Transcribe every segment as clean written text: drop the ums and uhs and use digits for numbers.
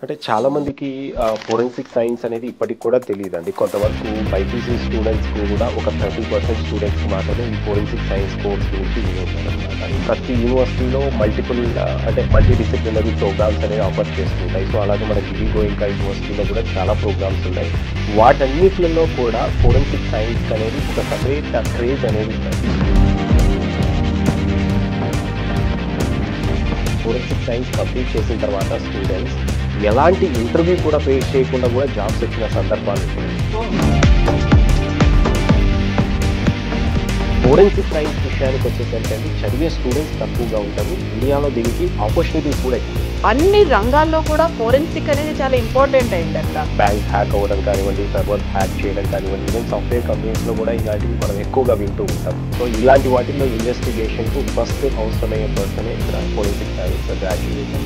అంటే చాలా మందికి ఫోరెన్సిక్ సైన్స్ అనేది ఇప్పటికి కూడా తెలియదండి. కొంతవరకు బైపీసీ స్టూడెంట్స్‌కి కూడా ఒక 30% స్టూడెంట్స్‌కి మాత్రమే ఈ ఫోరెన్సిక్ సైన్స్ కోర్స్ గురించి విని ఉంటారనమాట. ప్రతి యూనివర్సిటీలో మల్టిపుల్ అంటే మల్టీ డిసిప్లినరీ ప్రోగ్రామ్స్ అనేవి ఆఫర్ చేస్తుంటాయి. సో అలాగే మన ఢిల్లీ గోయింకా యూనివర్సిటీలో కూడా చాలా ప్రోగ్రామ్స్ ఉన్నాయి. వాటన్నిటిలో కూడా ఫోరెన్సిక్ సైన్స్ అనేది ఒక సెపరేట్ క్రేజ్ అనేది ఉందండి. ఫోరెన్సిక్ సైన్స్ కంప్లీట్ చేసిన తర్వాత స్టూడెంట్స్ ఎలాంటి ఇంటర్వ్యూ కూడా ఫేస్ చేయకుండా కూడా జాబ్స్ వచ్చిన సందర్భాలు ఉన్నాయి. ఫోరెన్సిక్ సైన్స్ విషయానికి వచ్చేసరికి చదివే స్టూడెంట్స్ తక్కువగా ఉంటారు. ఇండియాలో దీనికి ఆపర్చునిటీస్ కూడా ఎక్కువ. అన్ని రంగాల్లో కూడా ఫోరెన్సిక్ అనేది చాలా ఇంపార్టెంట్ అయింది అట్లా. బ్యాంక్ హ్యాక్ అవ్వడం కానివ్వండి, సర్వర్ హ్యాక్ చేయడం కానివ్వండి, ఈవెన్ సాఫ్ట్వేర్ కంపెనీస్లో కూడా ఇలాంటివి మనం ఎక్కువగా వింటూ ఉంటాం. సో ఇలాంటి వాటిల్లో ఇన్వెస్టిగేషన్కు ఫస్ట్ అవసరమయ్యే పర్సనే ఇక్కడ ఫోరెన్సిక్ సైన్స్ గ్రాడ్యుయేట్.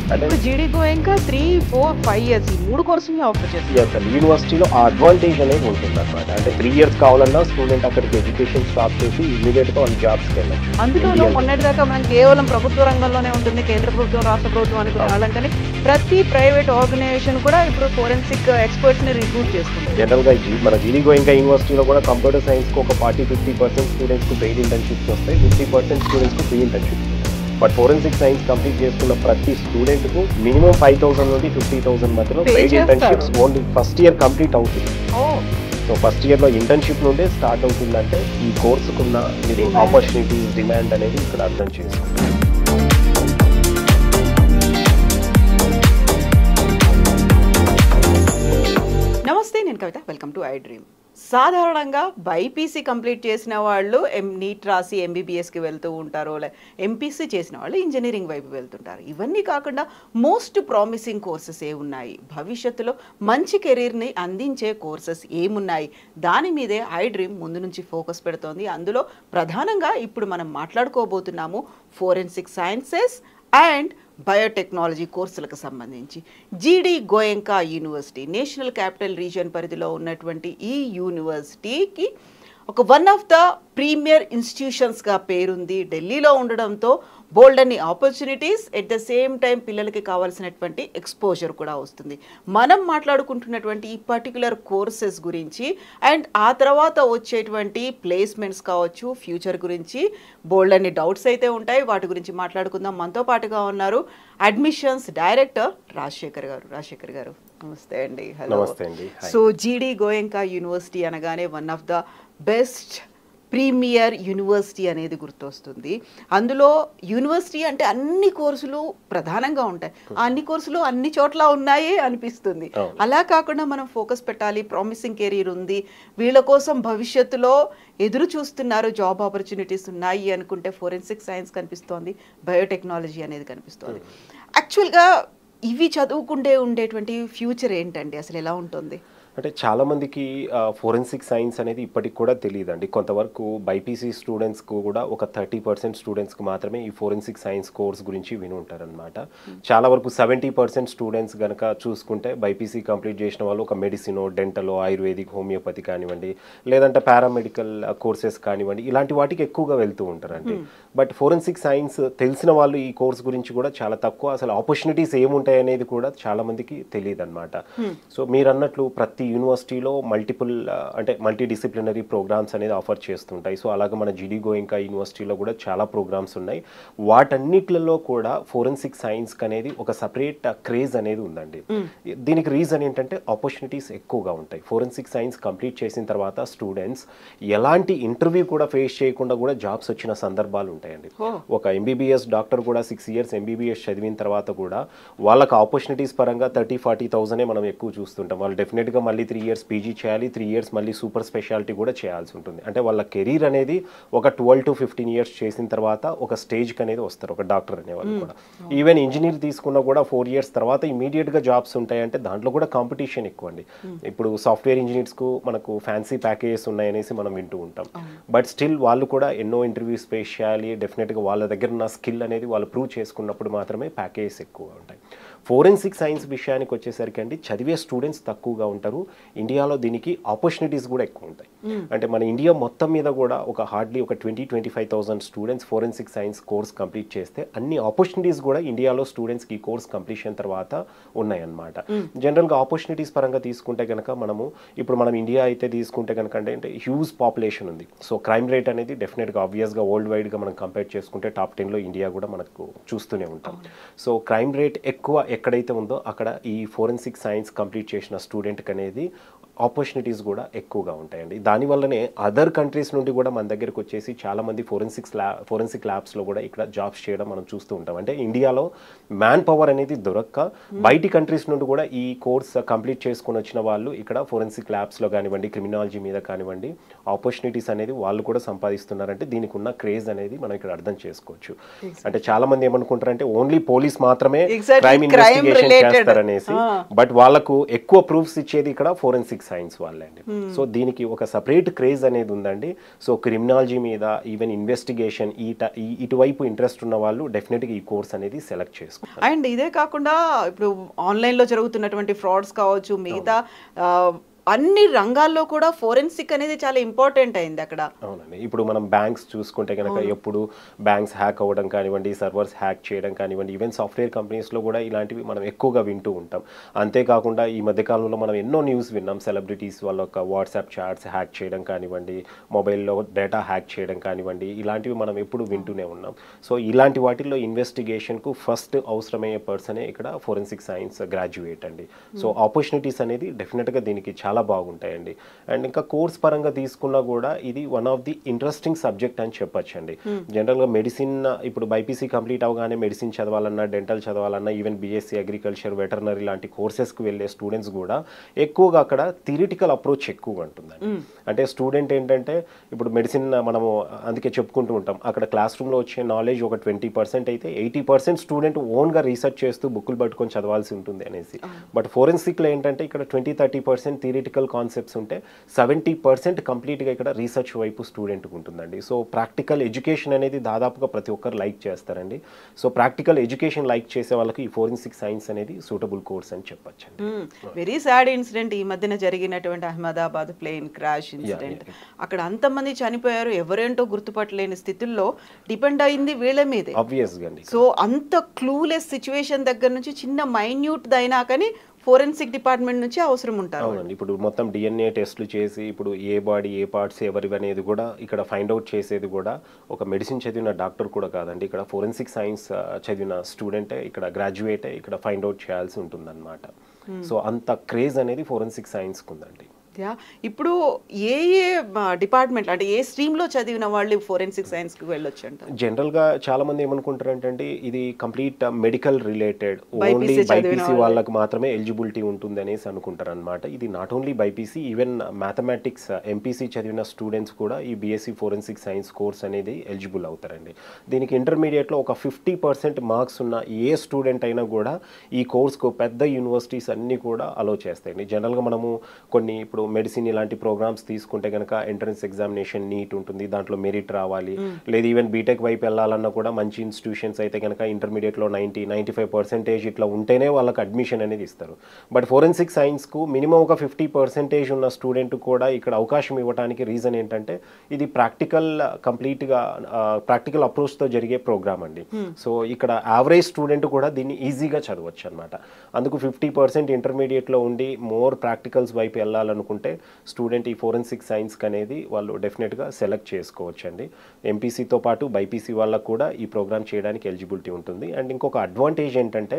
ఇప్పుడు జీడీ గోయింకా 3, 4, 5 ఇయర్స్ ఈ 3 కోర్సులు ఆఫర్ చేస్తారు. యూనివర్సిటీలో ఆ అడ్వాంటేజ్ అనేది ఉంటుంది అనమాట. అంటే 3 ఇయర్స్ కావాలన్నా స్టూడెంట్ అక్కడికి ఎడ్యుకేషన్ స్టాప్ చేసి ఇమీడియట్గా వాళ్ళు జాబ్స్కి వెళ్ళచ్చు. అందులోనూ మొన్నటిదాకా మనం కేవలం ప్రభుత్వ రంగంలోనే ఉంటుంది, కేంద్ర ప్రభుత్వం రాష్ట్ర ప్రభుత్వం అనుకునే వాళ్ళం. కానీ ప్రతి ప్రైవేట్ ఆర్గనైజేషన్ కూడా ఇప్పుడు ఫోరెన్సిక్ ఎక్స్పర్ట్స్ ని రిక్రూట్ చేస్తుంది. జనరల్గా మన జీడీ గోయింకా యూనివర్సిటీలో కూడా కంప్యూటర్ సైన్స్కి ఒక 40-50% స్టూడెంట్స్కి పెయిడ్ ఇంటర్న్షిప్స్ వస్తాయి, 50% స్టూడెంట్స్కి free internships. But forensic science complete చేసుకున్న ప్రతి స్టూడెంట్కు మినిమం 5,000 నుండి 50,000 మధ్యలో paid internships only first year complete అవుతుంది. సో ఫస్ట్ ఇయర్లో ఇంటర్న్షిప్ నుండే స్టార్ట్ అవుతుందంటే ఈ కోర్సుకున్న ఆపర్చునిటీస్, డిమాండ్ అనేది ఇక్కడ అర్థం చేసుకుంటాం. నమస్తే, నేను Kavitha. Welcome to iDream. సాధారణంగా బైపీసీ కంప్లీట్ చేసిన వాళ్ళు నీట్ రాసి ఎంబీబీఎస్కి వెళ్తూ ఉంటారు, ఎంపీసీ చేసిన వాళ్ళు ఇంజనీరింగ్ వైపు వెళ్తుంటారు. ఇవన్నీ కాకుండా మోస్ట్ ప్రామిసింగ్ కోర్సెస్ ఏమున్నాయి, భవిష్యత్తులో మంచి కెరీర్ని అందించే కోర్సెస్ ఏమున్నాయి, దాని మీదే ఐ డ్రీమ్ ముందు నుంచి ఫోకస్ పెడుతోంది. అందులో ప్రధానంగా ఇప్పుడు మనం మాట్లాడుకోబోతున్నాము ఫోరెన్సిక్ సైన్సెస్ అండ్ బయోటెక్నాలజీ కోర్సులకు సంబంధించి. జీడీ Goenka university national capital region పరిధిలో ఉన్నటువంటి ఈ యూనివర్సిటీకి ఒక వన్ ఆఫ్ ద ప్రీమియర్ ఇన్స్టిట్యూషన్స్గా పేరుంది. ఢిల్లీలో ఉండడంతో బోల్డ్ అన్ని opportunities, at the same time పిల్లలకి కావాల్సినటువంటి ఎక్స్పోజర్ కూడా వస్తుంది. మనం మాట్లాడుకుంటున్నటువంటి ఈ పర్టికులర్ కోర్సెస్ గురించి అండ్ ఆ తర్వాత వచ్చేటువంటి ప్లేస్మెంట్స్ కావచ్చు, ఫ్యూచర్ గురించి బోల్డ్ అన్ని డౌట్స్ అయితే ఉంటాయి. వాటి గురించి మాట్లాడుకుందాం. మనతో పాటుగా ఉన్నారు అడ్మిషన్స్ డైరెక్టర్ రాజశేఖర్ గారు. రాజశేఖర్ గారు నమస్తే అండి. Hello. So GD Goenka university అనగానే one of the best premier university అనేది గుర్తొస్తుంది. అందులో యూనివర్సిటీ అంటే అన్ని కోర్సులు ప్రధానంగా ఉంటాయి. అన్ని కోర్సులు అన్ని చోట్ల ఉన్నాయి అనిపిస్తుంది. అలా కాకుండా మనం ఫోకస్ పెట్టాలి, ప్రామిసింగ్ కెరీర్ ఉంది, వీళ్ళ కోసం భవిష్యత్తులో ఎదురు చూస్తున్నారు, జాబ్ ఆపర్చునిటీస్ ఉన్నాయి అనుకుంటే ఫోరెన్సిక్ సైన్స్ కనిపిస్తోంది, బయోటెక్నాలజీ అనేది కనిపిస్తోంది. యాక్చువల్గా ఇవి చదువుకుంటే ఉండేటువంటి ఫ్యూచర్ ఏంటండి, అసలు ఎలా ఉంటుంది? అంటే చాలామందికి ఫోరెన్సిక్ సైన్స్ అనేది ఇప్పటికి కూడా తెలియదండి. కొంతవరకు బైపీసీ స్టూడెంట్స్కు కూడా ఒక 30% స్టూడెంట్స్కి మాత్రమే ఈ ఫోరెన్సిక్ సైన్స్ కోర్స్ గురించి విని ఉంటారనమాట. చాలా వరకు 70% స్టూడెంట్స్ కనుక చూసుకుంటే బైపీసీ కంప్లీట్ చేసిన వాళ్ళు ఒక మెడిసినో, డెంటలో, ఆయుర్వేదిక్, హోమియోపతి కానివ్వండి, లేదంటే పారామెడికల్ కోర్సెస్ కానివ్వండి, ఇలాంటి వాటికి ఎక్కువగా వెళ్తూ ఉంటారండి. బట్ ఫోరెన్సిక్ సైన్స్ తెలిసిన వాళ్ళు ఈ కోర్స్ గురించి కూడా చాలా తక్కువ, అసలు ఆపర్చునిటీస్ ఏముంటాయి అనేది కూడా చాలామందికి తెలియదు అనమాట. సో మీరు అన్నట్లు ప్రతి యూనివర్సిటీలో మల్టీ డిసిప్లినరీ ప్రోగ్రామ్స్ అనేది ఆఫర్ చేస్తుంటాయి. సో అలాగే మన జీడీ గోయింకా యూనివర్సిటీలో కూడా చాలా ప్రోగ్రామ్స్ ఉన్నాయి. వాటన్నిటిలో కూడా ఫోరెన్సిక్ సైన్స్ అనేది ఒక సపరేట్ క్రేజ్ అనేది ఉందండి. దీనికి రీజన్ ఏంటంటే ఆపర్చునిటీస్ ఎక్కువగా ఉంటాయి. ఫోరెన్సిక్ సైన్స్ కంప్లీట్ చేసిన తర్వాత స్టూడెంట్స్ ఎలాంటి ఇంటర్వ్యూ కూడా ఫేస్ చేయకుండా కూడా జాబ్స్ వచ్చిన సందర్భాలు ఉంటాయండి. ఒక ఎంబీబీఎస్ డాక్టర్ కూడా 6 ఇయర్స్ ఎంబీబీఎస్ చదివిన తర్వాత కూడా వాళ్ళకి ఆపర్చునిటీస్ పరంగా 30-40,000 మనం ఎక్కువ చూస్తుంటాం. వాళ్ళు డెఫినెట్గా మళ్ళీ 3 ఇయర్స్ పీజీ చేయాలి, 3 ఇయర్స్ మళ్ళీ సూపర్ స్పెషాలిటీ కూడా చేయాల్సి ఉంటుంది. అంటే వాళ్ళ కెరీర్ అనేది ఒక 12-15 ఇయర్స్ చేసిన తర్వాత ఒక స్టేజ్కి అనేది వస్తారు ఒక డాక్టర్ అనేవాళ్ళు కూడా. ఈవెన్ ఇంజనీర్ తీసుకున్నా కూడా 4 ఇయర్స్ తర్వాత ఇమీడియట్గా జాబ్స్ ఉంటాయంటే దాంట్లో కూడా కాంపిటీషన్ ఎక్కువ అండి. ఇప్పుడు సాఫ్ట్వేర్ ఇంజనీర్స్కు మనకు ఫ్యాన్సీ ప్యాకేజెస్ ఉన్నాయనేసి మనం వింటూ ఉంటాం. బట్ స్టిల్ వాళ్ళు కూడా ఎన్నో ఇంటర్వ్యూస్ ఫేస్ చేయాలి. డెఫినెట్గా వాళ్ళ దగ్గర ఉన్న స్కిల్ అనేది వాళ్ళు ప్రూవ్ చేసుకున్నప్పుడు మాత్రమే ప్యాకేజెస్ ఎక్కువ ఉంటాయి. ఫోరెన్సిక్ సైన్స్ విషయానికి వచ్చేసరికి అండి చదివే స్టూడెంట్స్ తక్కువగా ఉంటారు, ఇండియాలో దీనికి ఆపర్చునిటీస్ కూడా ఎక్కువ ఉంటాయి. అంటే మన ఇండియా మొత్తం మీద కూడా ఒక హార్డ్లీ ఒక 20-25,000 students forensic science course complete చేస్తే అన్ని ఆపర్చునిటీస్ కూడా ఇండియాలో స్టూడెంట్స్కి ఈ కోర్స్ కంప్లీషన్ తర్వాత ఉన్నాయన్నమాట. జనరల్గా ఆపర్చునిటీస్ పరంగా తీసుకుంటే కనుక ఇప్పుడు మనం ఇండియా అయితే తీసుకుంటే కనుక అంటే హ్యూజ్ పాపులేషన్ ఉంది. సో క్రైమ్ రేట్ అనేది డెఫినెట్గా ఆబ్వియస్గా వరల్డ్ వైడ్గా మనం కంపేర్ చేసుకుంటే టాప్ 10లో ఇండియా కూడా మనకు చూస్తూనే ఉంటాం. సో క్రైమ్ రేట్ ఎక్కువ ఎక్కడైతే ఉందో అక్కడ ఈ ఫోరెన్సిక్ సైన్స్ కంప్లీట్ చేసిన స్టూడెంట్కి అనేది ఆపర్చునిటీస్ కూడా ఎక్కువగా ఉంటాయండి. దానివల్లనే అదర్ కంట్రీస్ నుండి కూడా మన దగ్గరకు వచ్చేసి చాలామంది ఫోరెన్సిక్ ల్యాబ్స్లో కూడా ఇక్కడ జాబ్స్ చేయడం మనం చూస్తూ ఉంటాం. అంటే ఇండియాలో మ్యాన్ పవర్ అనేది దొరక్క బయటి కంట్రీస్ నుండి కూడా ఈ కోర్స్ కంప్లీట్ చేసుకుని వచ్చిన వాళ్ళు ఇక్కడ ఫోరెన్సిక్ ల్యాబ్స్లో కానివ్వండి, క్రిమినాలజీ మీద కానివ్వండి ఆపర్చునిటీస్ అనేది వాళ్ళు కూడా సంపాదిస్తున్నారంటే దీనికి ఉన్న క్రేజ్ అనేది మనం ఇక్కడ అర్థం చేసుకోవచ్చు. అంటే చాలా మంది ఏమనుకుంటారంటే ఓన్లీ పోలీస్ మాత్రమే క్రైమ్ ఇన్వెస్టిగేషన్ చేస్తారనేసి, బట్ వాళ్ళకు ఎక్కువ ప్రూఫ్స్ ఇచ్చేది ఇక్కడ ఫోరెన్సిక్ సైన్స్ వాళ్ళే అండి. సో దీనికి ఒక సపరేట్ క్రేజ్ అనేది ఉందండి. సో క్రిమినాలజీ మీద ఈవెన్ ఇన్వెస్టిగేషన్ ఇటువైపు ఇంట్రెస్ట్ ఉన్న వాళ్ళు డెఫినెట్గా ఈ కోర్స్ అనేది సెలెక్ట్ చేసుకోవాలి. అండ్ ఇదే కాకుండా ఇప్పుడు ఆన్లైన్లో జరుగుతున్నటువంటి ఫ్రాడ్స్ కావచ్చు, మిగతా అన్ని రంగాల్లో కూడా ఫోరెన్సిక్ అనేది చాలా ఇంపార్టెంట్ అయింది అక్కడ. అవునండి. ఇప్పుడు మనం బ్యాంక్స్ చూసుకుంటే కనుక ఎప్పుడు బ్యాంక్స్ హ్యాక్ అవ్వడం కానివ్వండి, సర్వర్స్ హ్యాక్ చేయడం కానివ్వండి, ఈవెన్ సాఫ్ట్వేర్ కంపెనీస్లో కూడా ఇలాంటివి మనం ఎక్కువగా వింటూ ఉంటాం. అంతేకాకుండా ఈ మధ్యకాలంలో మనం ఎన్నో న్యూస్ విన్నాం, సెలబ్రిటీస్ వాళ్ళ యొక్క వాట్సాప్ చాట్స్ హ్యాక్ చేయడం కానివ్వండి, మొబైల్లో డేటా హ్యాక్ చేయడం కానివ్వండి, ఇలాంటివి మనం ఎప్పుడు వింటూనే ఉన్నాం. సో ఇలాంటి వాటిల్లో ఇన్వెస్టిగేషన్కు ఫస్ట్ అవసరమయ్యే పర్సనే ఇక్కడ ఫోరెన్సిక్ సైన్స్ గ్రాడ్యుయేట్ అండి. సో ఆపర్చునిటీస్ అనేది డెఫినెట్గా దీనికి చాలా బాగుంటాయండి. అండ్ ఇంకా కోర్స్ పరంగా తీసుకున్నా కూడా ఇది one of the interesting subject అని చెప్పొచ్చండి. జనరల్గా మెడిసిన్ ఇప్పుడు బైపీసీ కంప్లీట్ అవగానే మెడిసిన్ చదవాలన్నా, డెంటల్ చదవాలన్నా, ఈవెన్ బీఎస్సీ అగ్రికల్చర్, వెటర్నరీ లాంటి కోర్సెస్కి వెళ్ళే స్టూడెంట్స్ కూడా ఎక్కువగా అక్కడ థియరిటికల్ అప్రోచ్ ఎక్కువగా ఉంటుందండి. అంటే స్టూడెంట్ ఏంటంటే ఇప్పుడు మెడిసిన్ మనము అందుకే చెప్పుకుంటూ ఉంటాం, అక్కడ క్లాస్ రూమ్లో వచ్చే నాలెడ్జ్ ఒక 20% అయితే 80% స్టూడెంట్ ఓన్గా రీసెర్చ్ చేస్తూ బుక్కులు పట్టుకొని చదవాల్సి ఉంటుంది అనేసి. బట్ ఫోరెన్సిక్లో ఏంటంటే ఇక్కడ 20-30% థియరిటికల్ కాన్సెప్ట్స్ ఉంటే 70% కంప్లీట్గా ఇక్కడ రీసెర్చ్ వైపు స్టూడెంట్కి ఉంటుందండి. సో ప్రాక్టికల్ ఎడ్యుకేషన్ అనేది దాదాపుగా ప్రతి ఒక్కరు లైక్ చేస్తారండి. సో ప్రాక్టికల్ ఎడ్యుకేషన్ లైక్ చేసే వాళ్ళకి ఈ ఫోరెన్సిక్ సైన్స్ అనేది సూటబుల్ కోర్స్ అని చెప్పొచ్చండి. వెరీ సాడ్ ఇన్సిడెంట్ ఈ మధ్యన జరిగినటువంటి అహ్మదాబాద్ ప్లేన్ క్రాష్ ఇన్సిడెంట్. అక్కడ అంతమంది చనిపోయారు, ఎవరేంటో గుర్తుపట్టలేని స్థితుల్లో డిపెండ్ అయింది వీళ్ళ మీదే. ఆబ్వియస్గా అండి. సో అంత క్లూలెస్ సిచ్యువేషన్ దగ్గర నుంచి చిన్న మైన్యూట్ దైనా కానీ ఫోరెన్సిక్ డిపార్ట్మెంట్ నుంచి అవసరం ఉంటారు. అవునండి. ఇప్పుడు మొత్తం డిఎన్ఏ టెస్టులు చేసి ఇప్పుడు ఏ బాడీ ఏ పార్ట్స్ ఎవరివి అనేది కూడా ఇక్కడ ఫైండ్ అవుట్ చేసేది కూడా ఒక మెడిసిన్ చదివిన డాక్టర్ కూడా కాదండి, ఇక్కడ ఫోరెన్సిక్ సైన్స్ చదివిన స్టూడెంటే, ఇక్కడ గ్రాడ్యుయేటే ఇక్కడ ఫైండ్ అవుట్ చేయాల్సి ఉంటుందన్నమాట. సో అంత క్రేజ్ అనేది ఫోరెన్సిక్ సైన్స్కి ఉందండి. ఇప్పుడు ఏ డిపార్ట్మెంట్ అంటే ఏ స్ట్రీమ్లో చదివిన వాళ్ళు ఫోరెన్సిక్ సైన్స్కి వెళ్ళొచ్చు అంటారు? జనరల్గా చాలా మంది ఏమనుకుంటారంటే ఇది complete medical related, only BiPC వాళ్ళకి మాత్రమే ఎలిజిబిలిటీ ఉంటుంది అనేసి అనుకుంటారు అనమాట. ఇది not only BiPC, even mathematics MPC చదివిన స్టూడెంట్స్ కూడా ఈ బీఎస్సీ ఫోరెన్సిక్ సైన్స్ కోర్స్ అనేది ఎలిజిబుల్ అవుతారండి. దీనికి ఇంటర్మీడియట్లో ఒక 50% మార్క్స్ ఉన్న ఏ స్టూడెంట్ అయినా కూడా ఈ కోర్స్కు పెద్ద యూనివర్సిటీస్ అన్నీ కూడా అలో చేస్తాయండి. జనరల్గా మనము కొన్ని ఇప్పుడు మెడిసిన్ ఇలాంటి ప్రోగ్రామ్స్ తీసుకుంటే కనుక ఎంట్రన్స్ ఎగ్జామినేషన్ నీట్ ఉంటుంది, దాంట్లో మెరిట్ రావాలి, లేదు ఈవెన్ బీటెక్ వైపు వెళ్ళాలన్నా కూడా మంచి ఇన్స్టిట్యూషన్స్ అయితే కనుక ఇంటర్మీడియట్లో 90-95% ఇట్లా ఉంటేనే వాళ్ళకి అడ్మిషన్ అనేది ఇస్తారు. బట్ ఫోరెన్సిక్ సైన్స్కు మినిమం ఒక 50% ఉన్న స్టూడెంట్ కూడా ఇక్కడ అవకాశం ఇవ్వడానికి రీజన్ ఏంటంటే ఇది కంప్లీట్గా ప్రాక్టికల్ అప్రోచ్తో జరిగే ప్రోగ్రామ్ అండి. సో ఇక్కడ యావరేజ్ స్టూడెంట్ కూడా దీన్ని ఈజీగా చదవచ్చు అనమాట. అందుకు 50% ఇంటర్మీడియట్లో ఉండి మోర్ ప్రాక్టికల్స్ వైపు వెళ్ళాలనుకుంటే స్టూడెంట్ ఈ ఫోరెన్సిక్ సైన్స్కి అనేది వాళ్ళు డెఫినెట్గా సెలెక్ట్ చేసుకోవచ్చు అండి. ఎంపీసీతో పాటు బైపీసీ వాళ్ళకు కూడా ఈ ప్రోగ్రామ్ చేయడానికి ఎలిజిబిలిటీ ఉంటుంది. అండ్ ఇంకొక అడ్వాంటేజ్ ఏంటంటే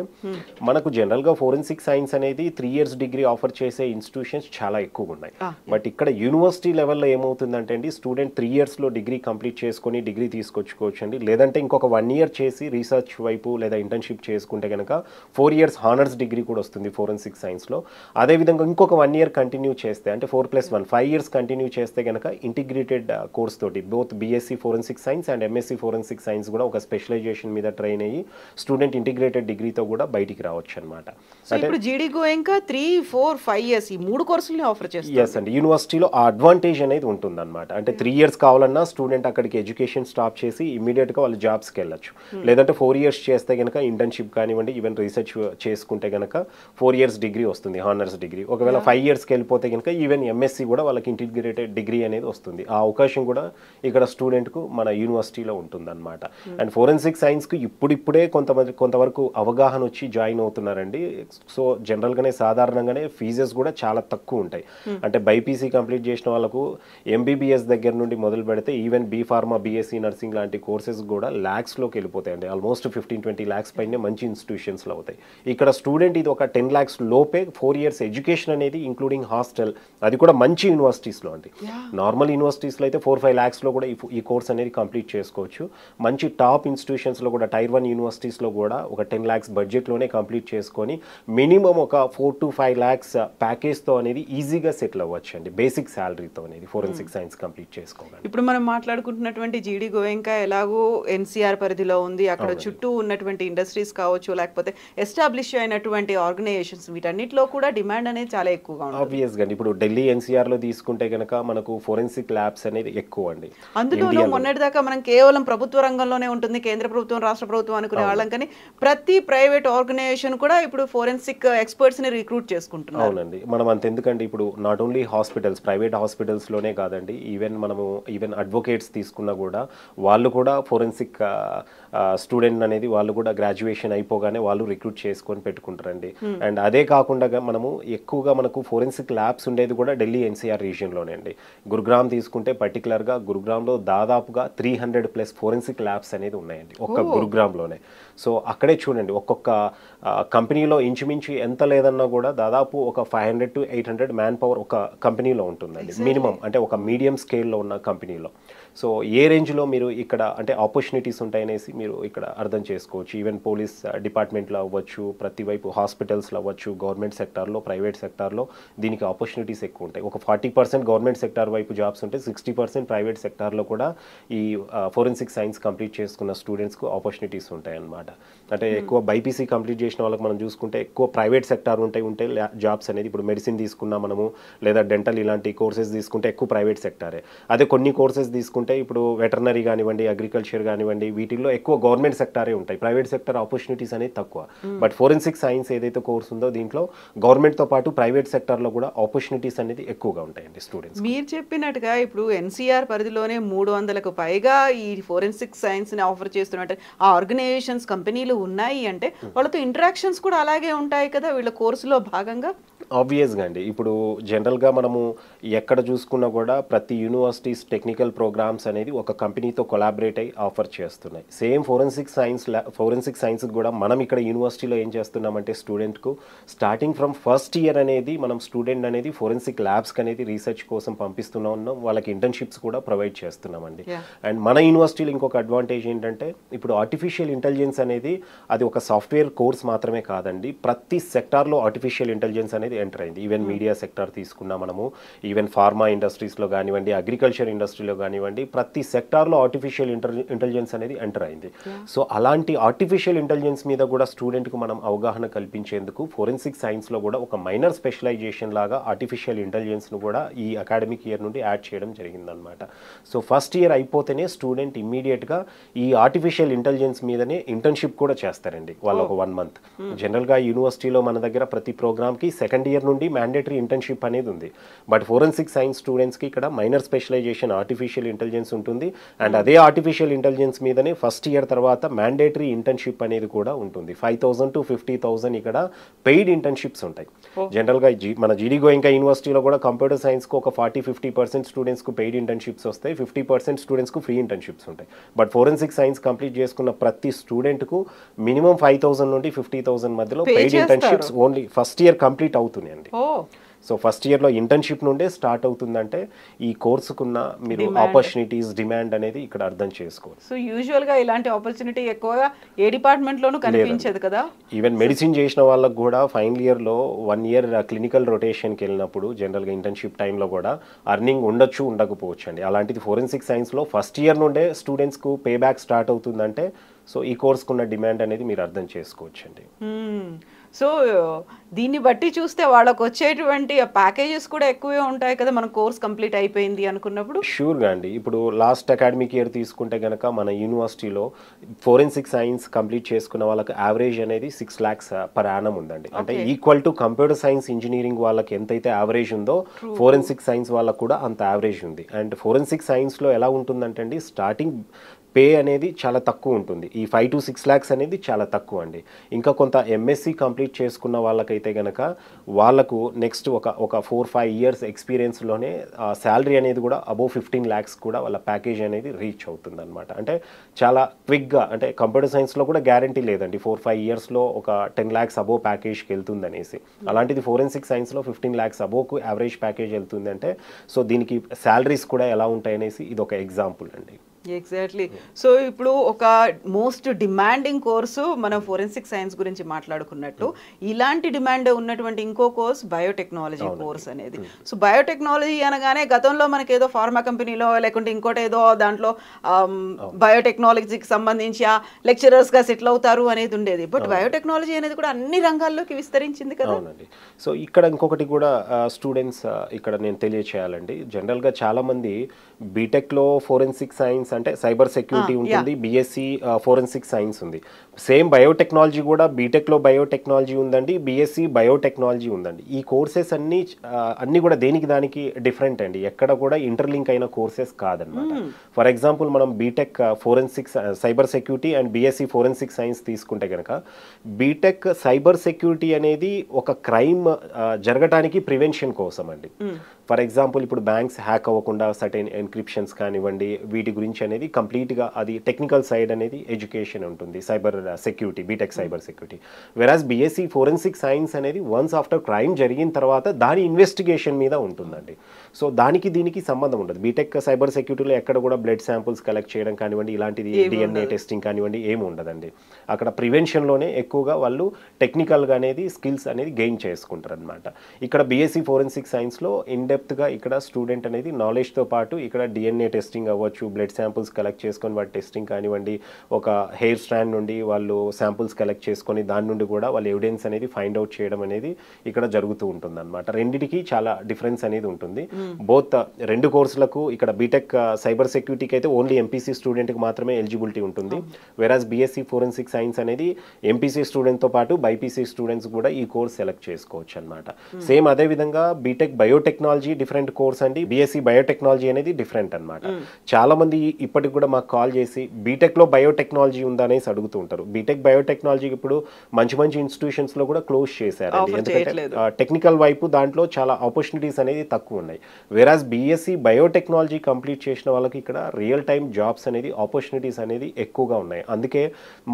మనకు జనరల్గా ఫోరెన్సిక్ సైన్స్ అనేది 3 years డిగ్రీ ఆఫర్ చేసే ఇన్స్టిట్యూషన్స్ చాలా ఎక్కువగా ఉన్నాయి. బట్ ఇక్కడ యూనివర్సిటీ లెవెల్లో ఏమవుతుందంటే అండి స్టూడెంట్ 3 yearsలో డిగ్రీ కంప్లీట్ చేసుకొని డిగ్రీ తీసుకొచ్చుకోవచ్చు అండి. లేదంటే ఇంకొక 1 year చేసి రీసెర్చ్ వైపు లేదా ఇంటర్న్షిప్ చేసుకుంటే కనుక 4 years హానర్స్ డిగ్రీ కూడా వస్తుంది ఫోరెన్సిక్ సైన్స్లో. అదేవిధంగా ఇంకొక 1 year కంటిన్యూ చేస్తే చేస్తే అంటే 4+1 5 ఇయర్స్ కంటిన్యూ చేస్తే కనుక ఇంటిగ్రేటెడ్ కోర్స్ తోటి both BSc forensic science and MSc forensic science కూడా ఒక స్పెషలైజేషన్ మీద ట్రైన్ అయ్యి స్టూడెంట్ ఇంటిగ్రేటెడ్ డిగ్రీతో కూడా బయటికి రావచ్చు అనమాట. సో ఇప్పుడు జీడీ గోయంకా 3, 4, 5 ఇయర్స్ ఈ 3 కోర్సుల్ని ఆఫర్ చేస్తారు. ఎస్ అండి, యూనివర్సిటీలో ఆ అడ్వాంటేజ్ అనేది ఉంటుంది అనమాట. అంటే 3 ఇయర్స్ కావాలన్నా స్టూడెంట్ అక్కడికి ఎడ్యుకేషన్ స్టాప్ చేసి ఇమీడియట్గా వాళ్ళు జాబ్స్కి వెళ్ళచ్చు. లేదంటే 4 ఇయర్స్ చేస్తే కనుక ఇంటర్న్షిప్ కానివ్వండి, ఈవెన్ రీసెర్చ్ చేసుకుంటే కనుక 4 ఇయర్స్ డిగ్రీ వస్తుంది, హానర్స్ డిగ్రీ. ఒకవేళ 5 ఇయర్స్కి వెళ్ళిపోతే కనుక ఈవెన్ ఎంఎస్సీ కూడా వాళ్ళకి ఇంటిగ్రేటెడ్ డిగ్రీ అనేది వస్తుంది. ఆ అవకాశం కూడా ఇక్కడ స్టూడెంట్కు మన యూనివర్సిటీలో ఉంటుంది అనమాట. అండ్ ఫోరెన్సిక్ సైన్స్కు ఇప్పుడిప్పుడే కొంతవరకు అవగాహన వచ్చి జాయిన్ అవుతున్నారండి. సో జనరల్గానే సాధారణంగానే ఫీజెస్ కూడా చాలా తక్కువ ఉంటాయి. అంటే బైపీసీ కంప్లీట్ చేసిన వాళ్ళకు ఎంబీబీఎస్ దగ్గర నుండి మొదలు పెడితే even B pharma, BSc nursing లాంటి కోర్సెస్ కూడా ల్యాక్స్లోకి వెళ్ళిపోతాయండి. ఆల్మోస్ట్ 15-20 lakhs పైనే మంచి ఇన్స్టిట్యూషన్స్లో అవుతాయి. ఇక్కడ స్టూడెంట్ ఇది ఒక 10 lakhs లోపే 4 years ఎడ్యుకేషన్ అనేది ఇంక్లూడింగ్ హాస్టల్, అది కూడా మంచి యూనివర్సిటీస్లో అండి. నార్మల్ యూనివర్సిటీస్లో అయితే 4-5 lakhsలో కూడా ఈ కోర్స్ అనేది కంప్లీట్ చేసుకోవచ్చు. మంచి టాప్ ఇన్స్టిట్యూషన్స్లో కూడా టైర్ 1 యూనివర్సిటీస్లో కూడా ఒక 10 lakhs బడ్జెట్లోనే కంప్లీట్ చేసుకొని మినిమం ఒక 4 to 5 lakhs ప్యాకేజ్తో అనేది ఈజీగా సెటిల్ అవ్వచ్చు అండి, బేసిక్ శాలరీతో అనేది ఫోరెన్సిక్ సైన్స్ కంప్లీట్ చేసుకోవాలి. ఇప్పుడు మనం మాట్లాడుకుంటున్నటువంటి జీడీ గోయంకా ఎలాగో ఎన్సీఆర్ పరిధిలో ఉంది, అక్కడ చుట్టూ ఉన్నటువంటి ఇండస్ట్రీస్ కావచ్చు, లేకపోతే ఎస్టాబ్లిష్ అయినటువంటి ఆర్గనైజేషన్స్, వీటన్నిటిలో కూడా డిమాండ్ అనేది చాలా ఎక్కువగా ఉంది. ఆబ్వియస్గా ఇప్పుడు ఢిల్లీ ఎన్సీఆర్లో తీసుకుంటే కనుక మనకు ఫోరెన్సిక్ ల్యాబ్స్ అనేది ఎక్కువ అండి. అందులోనూ మొన్నటిదాకా మనం కేవలం ప్రభుత్వ రంగంలోనే ఉంటుంది, కేంద్ర ప్రభుత్వం, రాష్ట్ర ప్రభుత్వం అనుకునే వాళ్ళం, కానీ ప్రతి ప్రైవేట్ ఆర్గనైజేషన్ కూడా ఇప్పుడు ఫోరెన్సిక్ ఎక్స్పర్ట్స్ ని రిక్రూట్ చేసుకుంటున్నారు. అవునండి, మనం అంత ఎందుకంటే ఇప్పుడు నాట్ ఓన్లీ హాస్పిటల్స్, ప్రైవేట్ హాస్పిటల్స్లోనే కాదండి, ఈవెన్ అడ్వకేట్స్ తీసుకున్నా కూడా వాళ్ళు కూడా ఫోరెన్సిక్ స్టూడెంట్ అనేది వాళ్ళు కూడా గ్రాడ్యుయేషన్ అయిపోగానే వాళ్ళు రిక్రూట్ చేసుకొని పెట్టుకుంటారండి. అండ్ అదే కాకుండా మనము ఎక్కువగా మనకు ఫోరెన్సిక్ ల్యాబ్స్ ఉండేది కూడా ఢిల్లీ ఎన్సీఆర్ రీజియన్లోనే అండి. గురుగ్రామ్ తీసుకుంటే పర్టికులర్గా గురుగ్రామ్లో దాదాపుగా 300+ ఫోరెన్సిక్ ల్యాబ్స్ అనేది ఉన్నాయండి ఒక్క గురుగ్రామ్లోనే. సో అక్కడే చూడండి, ఒక్కొక్క కంపెనీలో ఇంచుమించు ఎంత లేదన్నా కూడా దాదాపు ఒక 500 to 800 మ్యాన్ పవర్ ఒక కంపెనీలో ఉంటుందండి మినిమం, అంటే ఒక మీడియం స్కేల్లో ఉన్న కంపెనీలో. సో ఏ రేంజ్లో మీరు ఇక్కడ అంటే ఆపర్చునిటీస్ ఉంటాయనేసి మీరు ఇక్కడ అర్థం చేసుకోవచ్చు. ఈవెన్ పోలీస్ డిపార్ట్మెంట్లో అవ్వచ్చు, ప్రతి వైపు హాస్పిటల్స్లో అవ్వచ్చు, గవర్నమెంట్ సెక్టార్లో, ప్రైవేట్ సెక్టార్లో దీనికి ఆపర్చునిటీస్ ఎక్కువ ఉంటాయి. ఒక 40% గవర్నమెంట్ సెక్టార్ వైపు జాబ్స్ ఉంటే 60% ప్రైవేట్ సెక్టార్లో కూడా ఈ ఫోరెన్సిక్ సైన్స్ కంప్లీట్ చేసుకున్న స్టూడెంట్స్కు ఆపర్చునిటీస్ ఉంటాయి అన్నమాట. అంటే ఎక్కువ బైపీసీ కంప్లీట్ చేసిన వాళ్ళకి మనం చూసుకుంటే ఎక్కువ ప్రైవేట్ సెక్టార్ ఉంటే జాబ్స్ అనేది, ఇప్పుడు మెడిసిన్ తీసుకున్నా మనము, లేదా డెంటల్ ఇలాంటి కోర్సెస్ తీసుకుంటే ఎక్కువ ప్రైవేట్ సెక్టారే. అదే కొన్ని కోర్సెస్ తీసుకుంటే ఇప్పుడు వెటర్నరీ కానివ్వండి, అగ్రికల్చర్ కానివ్వండి, వీటిల్లో ఎక్కువ గవర్నమెంట్ సెక్టారే ఉంటాయి, ప్రైవేట్ సెక్టర్ ఆపర్చునిటీస్ అనేది తక్కువ. బట్ ఫోరెన్సిక్ సైన్స్ ఏదైతే కోర్స్ ఉందో దీంట్లో గవర్నమెంట్తో పాటు ప్రైవేట్ సెక్టార్లో కూడా ఆపర్చునిటీస్ అనేది ఎక్కువగా ఉంటాయండి స్టూడెంట్స్. మీరు చెప్పినట్టుగా ఇప్పుడు ఎన్సీఆర్ పరిధిలోనే 300కు పైగా ఈ ఫోరెన్సిక్ సైన్స్ ని ఆఫర్ చేస్తున్నట్టు ఆ ఆర్గనైజేషన్స్, కంపెనీలు ఉన్నాయి అంటే వాళ్ళతో ఇంటరాక్షన్స్ కూడా అలాగే ఉంటాయి కదా వీళ్ళ కోర్సులో భాగంగా. ఆబ్వియస్గా అండి, ఇప్పుడు జనరల్గా మనము ఎక్కడ చూసుకున్నా కూడా ప్రతి యూనివర్సిటీస్ టెక్నికల్ ప్రోగ్రామ్స్ అనేది ఒక కంపెనీతో కొలాబరేట్ అయ్యి ఆఫర్ చేస్తున్నాయి. సేమ్ ఫోరెన్సిక్ సైన్స్ కూడా మనం ఇక్కడ యూనివర్సిటీలో ఏం చేస్తున్నామంటే స్టూడెంట్కు స్టార్టింగ్ ఫ్రమ్ ఫస్ట్ ఇయర్ అనేది మనం స్టూడెంట్ అనేది ఫోరెన్సిక్ ల్యాబ్స్కి అనేది రీసెర్చ్ కోసం పంపిస్తూనే ఉన్నాం, వాళ్ళకి ఇంటర్న్షిప్స్ కూడా ప్రొవైడ్ చేస్తున్నామండి. అండ్ మన యూనివర్సిటీలో ఇంకొక అడ్వాంటేజ్ ఏంటంటే ఇప్పుడు ఆర్టిఫిషియల్ ఇంటెలిజెన్స్ అనేది అది ఒక సాఫ్ట్వేర్ కోర్స్ మాత్రమే కాదండి, ప్రతి సెక్టార్లో ఆర్టిఫిషియల్ ఇంటెలిజెన్స్ అనేది ఎంటర్ అయింది. ఈవెన్ మీడియా సెక్టార్ తీసుకున్నా మనము, ఈవెన్ ఫార్మా ఇండస్ట్రీస్లో కానివ్వండి, అగ్రికల్చర్ ఇండస్ట్రీలో కానివ్వండి, ప్రతి సెక్టార్లో ఆర్టిఫిషియల్ ఇంటెలిజెన్స్ అనేది ఎంటర్ అయింది. సో అలాంటి ఆర్టిఫిషియల్ ఇంటెలిజెన్స్ మీద కూడా స్టూడెంట్కు మనం అవగాహన కల్పించేందుకు ఫోరెన్సిక్ సైన్స్లో కూడా ఒక మైనర్ స్పెషలైజేషన్ లాగా ఆర్టిఫిషియల్ ఇంటెలిజెన్స్ను కూడా ఈ అకాడమిక్ ఇయర్ నుండి యాడ్ చేయడం జరిగిందనమాట. సో ఫస్ట్ ఇయర్ అయిపోతేనే స్టూడెంట్ ఇమ్మీడియట్గా ఈ ఆర్టిఫిషియల్ ఇంటెలిజెన్స్ మీదనే ఇంటర్న్షిప్ కూడా చేస్తారండి వాళ్ళు ఒక 1 month. జనరల్గా యూనివర్సిటీలో మన దగ్గర ప్రతి ప్రోగ్రామ్కి సెకండ్ ఇయర్ నుండి మ్యాండేటరీ ఇంటర్న్షిప్ అనేది ఉంది. బట్ ఫోరెన్సిక్ సైన్స్ స్టూడెంట్స్కి ఇక్కడ మైనర్ స్పెషలైజేషన్ ఆర్టిఫిషియల్ ఇంటెలిజెన్స్ ఉంటుంది. అండ్ అదే ఆర్టిఫిషియల్ ఇంటెలిజెన్స్ మీదనే ఫస్ట్ ఇయర్ తర్వాత మ్యాండేటరీ ఇంటర్న్షిప్ అనేది కూడా ఉంటుంది. 5,000 to 50,000 ఇక్కడ పెయిడ్ ఇంటర్న్షిప్స్ ఉంటాయి. జనరల్గా మన జీడీ గోయంకా యూనివర్సిటీలో కూడా కంప్యూటర్ సైన్స్కు ఒక 40-50% స్టూడెంట్స్కు పెయిడ్ ఇంటర్న్షిప్స్ వస్తాయి, 50% స్టూడెంట్స్కు ఫ్రీ ఇంటర్న్షిప్స్ ఉంటాయి. బట్ ఫోరెన్సిక్ సైన్స్ కంప్లీట్ చేసుకున్న ప్రతి స్టూడెంట్కు మినిమం 5,000 నుండి 50,000 మధ్యలో paid internships only first year complete అవుతున్నాయండి. సో ఫస్ట్ ఇయర్లో ఇంటర్న్షిప్ నుండే స్టార్ట్ అవుతుందంటే ఈ కోర్సుకున్న మీరు ఆపర్చునిటీస్ డిమాండ్ అనేది ఇక్కడ అర్థం చేసుకోవచ్చు. సో యూజువల్గా ఇలాంటి ఆపర్చునిటీ ఎక్కువగా ఏ డిపార్ట్మెంట్లోనూ కనిపించదు కదా. ఈవెన్ మెడిసిన్ చేసిన వాళ్ళకు కూడా ఫైనల్ ఇయర్లో 1 ఇయర్ క్లినికల్ రొటేషన్కి వెళ్ళినప్పుడు జనరల్గా ఇంటర్న్షిప్ టైంలో కూడా అర్నింగ్ ఉండొచ్చు ఉండకపోవచ్చు అండి. అలాంటిది ఫోరెన్సిక్ సైన్స్లో ఫస్ట్ ఇయర్ నుండే స్టూడెంట్స్కు పే బ్యాక్ స్టార్ట్ అవుతుందంటే సో ఈ కోర్స్కున్న డిమాండ్ అనేది మీరు అర్థం చేసుకోవచ్చు అండి. సో దీన్ని బట్టి చూస్తే వాళ్ళకు వచ్చేటువంటి ప్యాకేజెస్ కూడా ఎక్కువే ఉంటాయి కదా మన కోర్స్ కంప్లీట్ అయిపోయింది అనుకున్నప్పుడు. షూర్గా అండి. ఇప్పుడు లాస్ట్ అకాడమిక్ ఇయర్ తీసుకుంటే కనుక మన యూనివర్సిటీలో ఫోరెన్సిక్ సైన్స్ కంప్లీట్ చేసుకున్న వాళ్ళకి యావరేజ్ అనేది 6 lakhs పర్ యానం ఉందండి. అంటే equal to computer science engineering వాళ్ళకి ఎంతైతే యావరేజ్ ఉందో ఫోరెన్సిక్ సైన్స్ వాళ్ళకు కూడా అంత యావరేజ్ ఉంది. అండ్ ఫోరెన్సిక్ సైన్స్లో ఎలా ఉంటుందంటే అండి స్టార్టింగ్ పే అనేది చాలా తక్కువ ఉంటుంది. ఈ 5 to 6 lakhs అనేది చాలా తక్కువ అండి. ఇంకా కొంత ఎంఎస్సి కంప్లీట్ చేసుకున్న వాళ్ళకైతే కనుక వాళ్ళకు నెక్స్ట్ ఒక 4-5 years ఎక్స్పీరియన్స్లోనే శాలరీ అనేది కూడా అబోవ్ 15 lakhs కూడా వాళ్ళ ప్యాకేజ్ అనేది రీచ్ అవుతుంది అనమాట. అంటే చాలా క్విక్గా, అంటే కంప్యూటర్ సైన్స్లో కూడా గ్యారంటీ లేదండి 4-5 yearsలో ఒక 10 lakhs అబోవ్ ప్యాకేజ్కి వెళ్తుంది అనేసి. అలాంటిది ఫోరెన్సిక్ సైన్స్లో 15 lakhs అబోవ్కు యావరేజ్ ప్యాకేజ్ వెళ్తుంది అంటే సో దీనికి శాలరీస్ కూడా ఎలా ఉంటాయనేసి ఇది ఒక ఎగ్జాంపుల్ అండి. ఎగ్జాక్ట్లీ. సో ఇప్పుడు ఒక మోస్ట్ డిమాండింగ్ కోర్సు మనం ఫోరెన్సిక్ సైన్స్ గురించి మాట్లాడుకున్నట్టు ఇలాంటి డిమాండ్ ఉన్నటువంటి ఇంకో కోర్స్ బయోటెక్నాలజీ కోర్స్ అనేది. సో బయోటెక్నాలజీ అనగానే గతంలో మనకి ఏదో ఫార్మా కంపెనీలో లేకుంటే ఇంకోటి ఏదో దాంట్లో బయోటెక్నాలజీకి సంబంధించి లెక్చరర్స్గా సెటిల్ అవుతారు అనేది ఉండేది. బట్ బయోటెక్నాలజీ అనేది కూడా అన్ని రంగాల్లోకి విస్తరించింది కదా. అవునండి. సో ఇక్కడ ఇంకొకటి కూడా స్టూడెంట్స్ ఇక్కడ నేను తెలియచేయాలండి. జనరల్గా చాలామంది బీటెక్లో ఫోరెన్సిక్ సైన్స్ అంటే సైబర్ సెక్యూరిటీ ఉంటుంది, బీఎస్సీ ఫోరెన్సిక్ సైన్స్ ఉంది. సేమ్ బయోటెక్నాలజీ కూడా బీటెక్లో బయోటెక్నాలజీ ఉందండి, బీఎస్సీ బయోటెక్నాలజీ ఉందండి. ఈ కోర్సెస్ అన్నీ కూడా దేనికి దానికి డిఫరెంట్ అండి. ఎక్కడ కూడా ఇంటర్లింక్ అయిన కోర్సెస్ కాదనమాట. ఫర్ ఎగ్జాంపుల్ మనం BTech forensic cyber security and BSc forensic science తీసుకుంటే కనుక బీటెక్ సైబర్ సెక్యూరిటీ అనేది ఒక క్రైమ్ జరగటానికి ప్రివెన్షన్ కోసం అండి. ఫర్ ఎగ్జాంపుల్ ఇప్పుడు బ్యాంక్స్ హ్యాక్ అవ్వకుండా సర్టెన్ ఎన్క్రిప్షన్స్ కానివ్వండి వీటి గురించి అనేది కంప్లీట్గా అది టెక్నికల్ సైడ్ అనేది ఎడ్యుకేషన్ ఉంటుంది cyber security, BTech cyber security. Whereas BSc forensic science అనేది వన్స్ ఆఫ్టర్ క్రైమ్ జరిగిన తర్వాత దాని ఇన్వెస్టిగేషన్ మీద ఉంటుందండి. సో దానికి దీనికి సంబంధం ఉండదు. బీటెక్ సైబర్ సెక్యూరిటీలో ఎక్కడ కూడా బ్లడ్ శాంపుల్స్ కలెక్ట్ చేయడం కానివ్వండి ఇలాంటిది డిఎన్ఏ టెస్టింగ్ కానివ్వండి ఏమి ఉండదండి. అక్కడ ప్రివెన్షన్లోనే ఎక్కువగా వాళ్ళు టెక్నికల్గా అనేది స్కిల్స్ అనేది గెయిన్ చేసుకుంటారు అనమాట. ఇక్కడ బీఎస్సీ ఫోరెన్సిక్ సైన్స్లో ఇన్డెప్త్గా ఇక్కడ స్టూడెంట్ అనేది నాలెడ్జ్తో పాటు ఇక్కడ డిఎన్ఏ టెస్టింగ్ అవ్వచ్చు, బ్లడ్ శాంపుల్స్ కలెక్ట్ చేసుకొని వాటి టెస్టింగ్ కానివ్వండి, ఒక హెయిర్ స్ట్రాండ్ నుండి వాళ్ళు శాంపుల్స్ కలెక్ట్ చేసుకొని దాని నుండి కూడా వాళ్ళు ఎవిడెన్స్ అనేది ఫైండ్ అవుట్ చేయడం అనేది ఇక్కడ జరుగుతూ ఉంటుంది అనమాట. రెండిటికి చాలా డిఫరెన్స్ అనేది ఉంటుంది. బోత్ రెండు కోర్సులకు ఇక్కడ బీటెక్ సైబర్ సెక్యూరిటీకి అయితే ఓన్లీ ఎంపీసీ స్టూడెంట్కి మాత్రమే ఎలిజిబిలిటీ ఉంటుంది. వెరాజ్ బీఎస్సీ ఫోరెన్సిక్ సైన్స్ అనేది ఎంపీసీ స్టూడెంట్తో పాటు బైపీసీ స్టూడెంట్స్ కూడా ఈ కోర్స్ సెలెక్ట్ చేసుకోవచ్చు అనమాట. సేమ్ అదేవిధంగా బీటెక్ బయోటెక్నాలజీ డిఫరెంట్ కోర్స్ అండి, బీఎస్సీ బయోటెక్నాలజీ అనేది డిఫరెంట్ అనమాట. చాలా మంది ఇప్పటికి కూడా మాకు కాల్ చేసి బీటెక్లో బయోటెక్నాలజీ ఉందా అనేసి అడుగుతూ ఉంటారు. బీటెక్ బయోటెక్నాలజీ ఇప్పుడు మంచి మంచి ఇన్స్టిట్యూషన్స్లో కూడా క్లోజ్ చేశారండి. ఎందుకంటే టెక్నికల్ వైపు దాంట్లో చాలా ఆపర్చునిటీస్ అనేది తక్కువ ఉన్నాయి. వేరాజ్ బీఎస్సీ బయోటెక్నాలజీ కంప్లీట్ చేసిన వాళ్ళకి ఇక్కడ రియల్ టైమ్ జాబ్స్ అనేది ఆపర్చునిటీస్ అనేది ఎక్కువగా ఉన్నాయి. అందుకే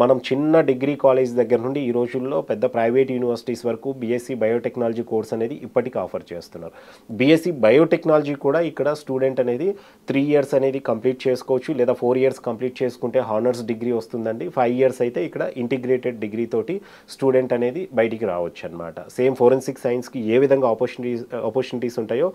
మనం చిన్న డిగ్రీ కాలేజ్ దగ్గర నుండి ఈ రోజుల్లో పెద్ద ప్రైవేట్ యూనివర్సిటీస్ వరకు బీఎస్సీ బయోటెక్నాలజీ కోర్స్ అనేది ఇప్పటికీ ఆఫర్ చేస్తున్నారు. బీఎస్సీ బయోటెక్నాలజీ కూడా ఇక్కడ స్టూడెంట్ అనేది 3 years అనేది కంప్లీట్ చేసుకోవచ్చు, లేదా 4 years కంప్లీట్ చేసుకుంటే హానర్స్ డిగ్రీ వస్తుందండి. 5 years అయితే ఇక్కడ ఇంటిగ్రేటెడ్ డిగ్రీ తోటి స్టూడెంట్ అనేది బయటికి రావచ్చు అనమాట. సేమ్ ఫోరెన్సిక్ సైన్స్కి ఏ విధంగా ఆపర్చునిటీస్ ఉంటాయో